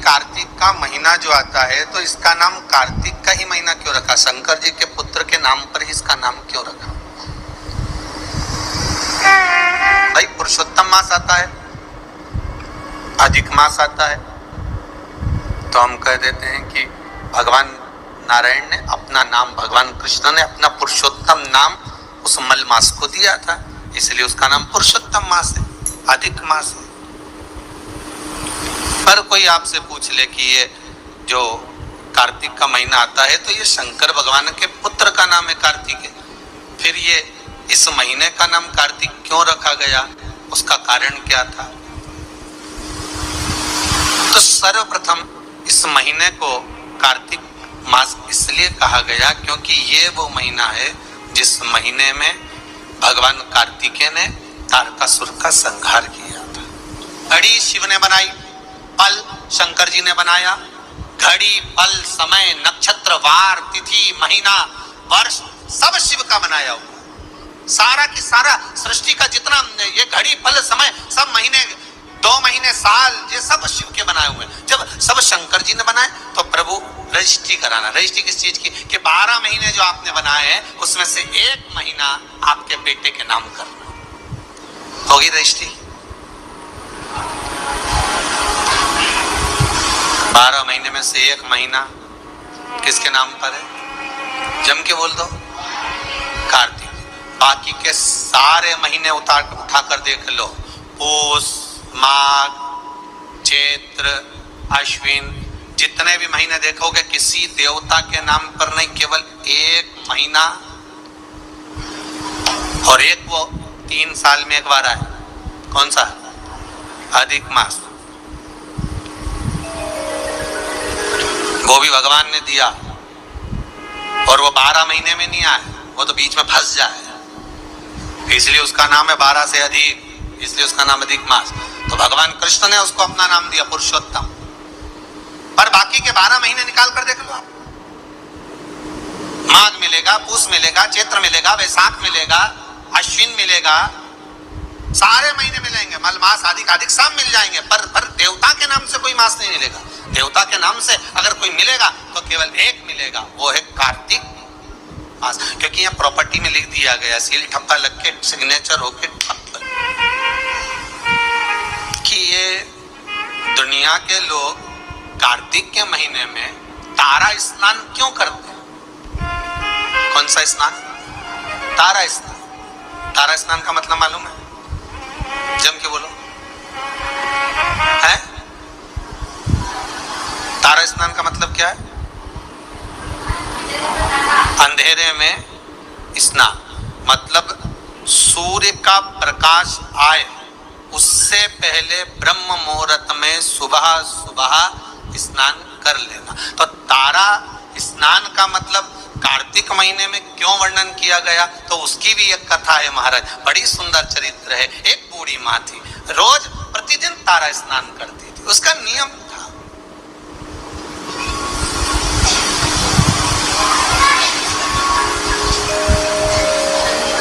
कार्तिक का महीना जो आता है तो इसका नाम कार्तिक का ही महीना क्यों रखा? शंकर जी के पुत्र के नाम पर ही इसका नाम क्यों रखा? भाई पुरुषोत्तम मास आता है, अधिक मास आता है, तो हम कह देते हैं कि भगवान नारायण ने अपना नाम, भगवान कृष्ण ने अपना पुरुषोत्तम नाम उस मल मास को दिया था, इसलिए उसका नाम पुरुषोत्तम मास है, अधिक मास है। पर कोई आपसे पूछ ले कि ये जो कार्तिक का महीना आता है तो ये शंकर भगवान के पुत्र का नाम है कार्तिक है, फिर ये इस महीने का नाम कार्तिक क्यों रखा गया, उसका कारण क्या था? तो सर्वप्रथम इस महीने को कार्तिक मास इसलिए कहा गया क्योंकि ये वो महीना है जिस महीने में भगवान कार्तिकेय ने तारकासुर का संहार किया था। घड़ी शिव ने बनाई, पल शंकर जी ने बनाया। घड़ी, पल, समय, नक्षत्र, वार, तिथि, महीना, वर्ष सब शिव का बनाया हुआ। सारा की सारा सृष्टि का जितना ये घड़ी, पल, समय, सब महीने, 2 महीने, साल, ये सब शिव के बनाए हुए। जब सब शंकर जी ने बनाए तो प्रभु रजिस्ट्री कराना। रजिस्ट्री किस चीज की? कि 12 महीने जो आपने बनाए हैं उसमें से 1 महीना आपके बेटे के नाम करना। होगी रजिस्ट्री? 12 महीने में से 1 महीना किसके नाम पर है? जम के बोल दो, कार्तिक। बाकी के सारे महीने उठा कर देख लो, पूस, माघ, चैत्र, अश्विन, जितने भी महीने देखोगे किसी देवता के नाम पर नहीं, केवल 1 महीना, और एक वो 3 साल में एक बार आए। कौन सा? अधिक मास। वो भी भगवान ने दिया, और वो 12 महीने में नहीं आए, वो तो बीच में फंस जाए, इसलिए उसका नाम है 12 से अधिक, इसलिए उसका नाम अधिक मास। तो भगवान कृष्ण ने उसको अपना नाम दिया पुरुषोत्तम। पर बाकी के 12 महीने निकाल कर देख लो आप, माघ मिलेगा, पूस मिलेगा, चैत्र मिलेगा, वैशाख मिलेगा, अश्विन मिलेगा, सारे महीने मिलेंगे, मल मास, अधिक सब मिल जाएंगे, पर देवता के नाम से कोई मास नहीं मिलेगा। देवता के नाम से अगर कोई मिलेगा तो केवल 1 मिलेगा, वो है कार्तिक मास। क्योंकि यहाँ प्रॉपर्टी में लिख दिया गया, सील ठप्पा लग के सिग्नेचर होके कि ये दुनिया के लोग कार्तिक के महीने में तारा स्नान क्यों करते हैं? कौन सा स्नान? तारा स्नान। तारा स्नान का मतलब मालूम है? जम के बोलो, है? तारा स्नान का मतलब क्या है? अंधेरे में स्नान, मतलब सूर्य का प्रकाश आए उससे पहले ब्रह्म मुहूर्त में सुबह सुबह स्नान कर लेना। तो तारा स्नान का मतलब कार्तिक महीने में क्यों वर्णन किया गया, तो उसकी भी एक कथा है महाराज, बड़ी सुंदर चरित्र है। एक बूढ़ी माँ थी, रोज प्रतिदिन तारा स्नान करती थी, उसका नियम था।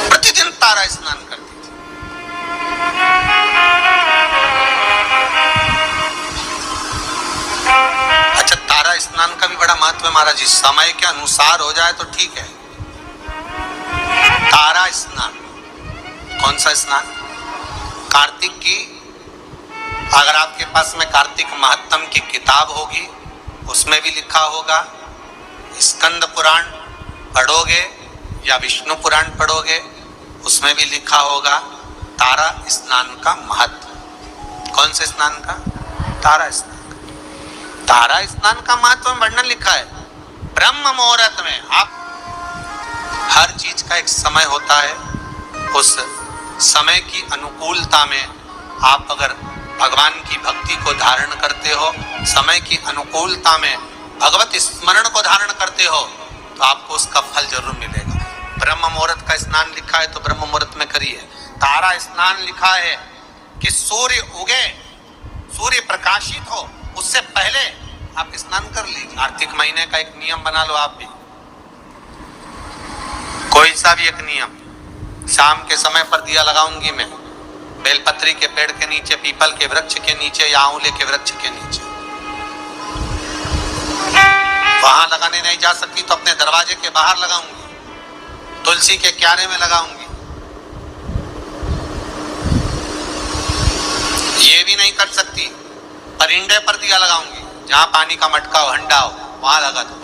प्रतिदिन तारा स्नान करती थी। अच्छा, तारा स्नान का भी बड़ा महत्व है महाराज जी, समय के अनुसार हो जाए तो ठीक है। तारा स्नान, कौन सा स्नान? कार्तिक की, अगर आपके पास में कार्तिक महात्म की किताब होगी उसमें भी लिखा होगा, स्कंद पुराण पढ़ोगे या विष्णु पुराण पढ़ोगे उसमें भी लिखा होगा तारा स्नान का महत्व। कौन से स्नान का? तारा स्नान। तारा स्नान का महत्व वर्णन लिखा है। ब्रह्म मुहूर्त में, आप हर चीज का एक समय होता है, उस समय की अनुकूलता में आप अगर भगवान की भक्ति को धारण करते हो, समय की अनुकूलता में भगवत स्मरण को धारण करते हो, तो आपको उसका फल जरूर मिलेगा। ब्रह्म मुहूर्त का स्नान लिखा है तो ब्रह्म मुहूर्त में करिए। तारा स्नान लिखा है कि सूर्य उगे, सूर्य प्रकाशित हो उससे पहले आप स्नान कर लीजिए। कार्तिक महीने का एक नियम बना लो आप भी, कोई सा भी एक नियम। शाम के समय पर दिया लगाऊंगी मैं बेलपत्री के पेड़ के नीचे, पीपल के वृक्ष के नीचे या आंवले के वृक्ष के नीचे। वहां लगाने नहीं जा सकती तो अपने दरवाजे के बाहर लगाऊंगी, तुलसी के क्यारे में लगाऊंगी। ये भी नहीं कर सकती, परिंदे पर दिया लगाऊंगी, जहां पानी का मटका हो, हंडा हो, वहां लगा दो।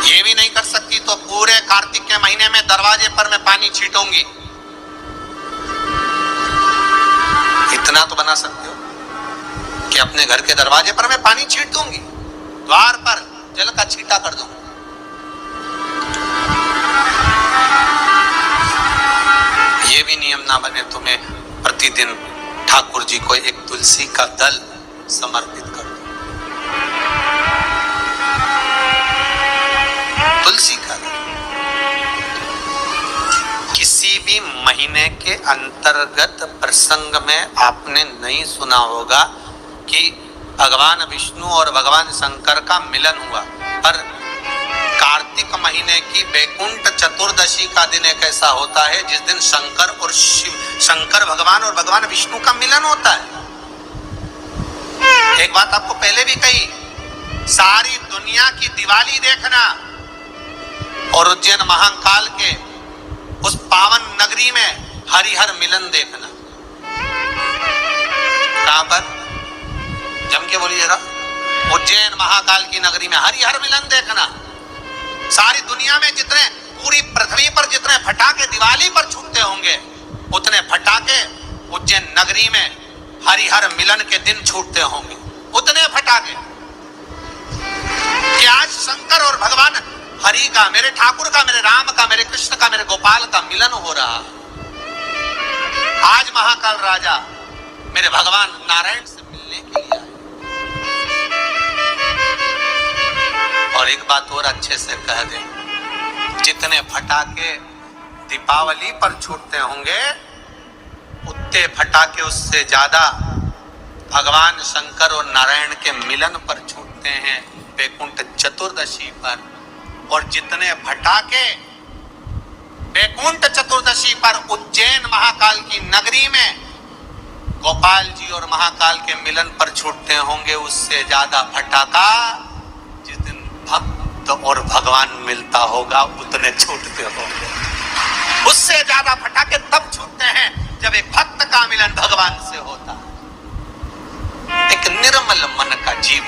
ये भी नहीं कर सकती तो पूरे कार्तिक के महीने में दरवाजे पर मैं पानी छीटूंगी। इतना तो बना सकते हो कि अपने घर के दरवाजे पर मैं पानी छीट दूंगी, द्वार पर जल का छींटा कर दूंगी। ये भी नियम ना बने तुम्हें प्रतिदिन ठाकुर जी को एक तुलसी का दल समर्पित कर दो। तुलसी का दल किसी भी महीने के अंतर्गत प्रसंग में आपने नहीं सुना होगा कि भगवान विष्णु और भगवान शंकर का मिलन हुआ, पर कार्तिक महीने की बैकुंठ चतुर्दशी का दिन एक ऐसा होता है जिस दिन शंकर भगवान और भगवान विष्णु का मिलन होता है। एक बात आपको पहले भी कही, सारी दुनिया की दिवाली देखना और उज्जैन महाकाल के उस पावन नगरी में हरिहर मिलन देखना। कहां पर? जम के बोलिए जरा। उज्जैन महाकाल की नगरी में हरिहर मिलन देखना। सारी दुनिया में जितने, पूरी पृथ्वी पर जितने फटाके दिवाली पर छूटते होंगे, उतने फटाके उज्जैन नगरी में हरिहर मिलन के दिन छूटते होंगे। उतने फटाके कि आज शंकर और भगवान हरि का, मेरे ठाकुर का, मेरे राम का, मेरे कृष्ण का, मेरे गोपाल का मिलन हो रहा। आज महाकाल राजा मेरे भगवान नारायण से मिलने के लिए आए। और एक बात और अच्छे से कह दे, जितने फटाके दीपावली पर छूटते होंगे, उतने फटाके उससे ज्यादा भगवान शंकर और नारायण के मिलन पर छूटते हैं बैकुंठ चतुर्दशी पर। और जितने फटाके बैकुंठ चतुर्दशी पर उज्जैन महाकाल की नगरी में गोपाल जी और महाकाल के मिलन पर छूटते होंगे, उससे ज्यादा फटाका जिस दिन भक्त और भगवान मिलता होगा उतने छूटते होंगे। उससे ज्यादा फटाके तब छूटते हैं जब एक भक्त का मिलन भगवान से होता है। एक निर्मल मन का जीव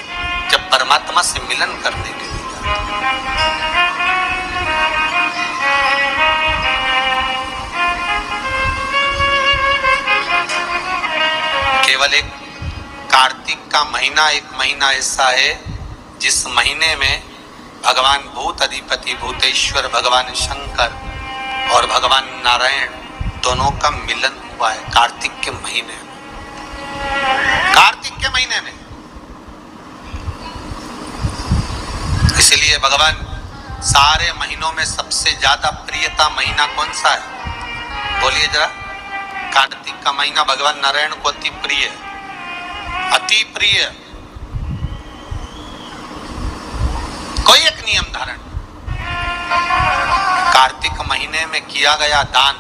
जब परमात्मा से मिलन करने के लिए जाता है। केवल एक कार्तिक का महीना, एक महीना ऐसा है जिस महीने में भगवान भूत अधिपति भूतेश्वर भगवान शंकर और भगवान नारायण दोनों का मिलन हुआ है। कार्तिक के महीने में, कार्तिक के महीने में। इसलिए भगवान सारे महीनों में सबसे ज्यादा प्रियता महीना कौन सा है? बोलिए जरा। कार्तिक का महीना भगवान नारायण को अति प्रिय है, अति प्रिय। कोई एक नियम धारण, कार्तिक महीने में किया गया दान,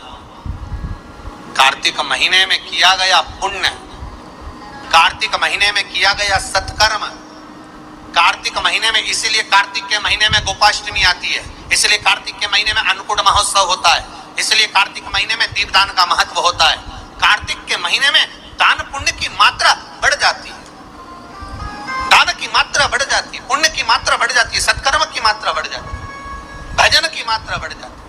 कार्तिक महीने में किया गया पुण्य, कार्तिक महीने में किया गया सत्कर्म, कार्तिक महीने में, इसीलिए कार्तिक के महीने में गोपाष्टमी आती है, इसलिए कार्तिक के महीने में अन्नकूट महोत्सव होता है, इसलिए कार्तिक महीने में दीपदान का महत्व होता है। कार्तिक के महीने में दान पुण्य की मात्रा बढ़ जाती है, दान की मात्रा बढ़ जाती है, पुण्य की मात्रा बढ़ जाती है, सत्कर्म की मात्रा बढ़ जाती है, भजन की मात्रा बढ़ जाती है।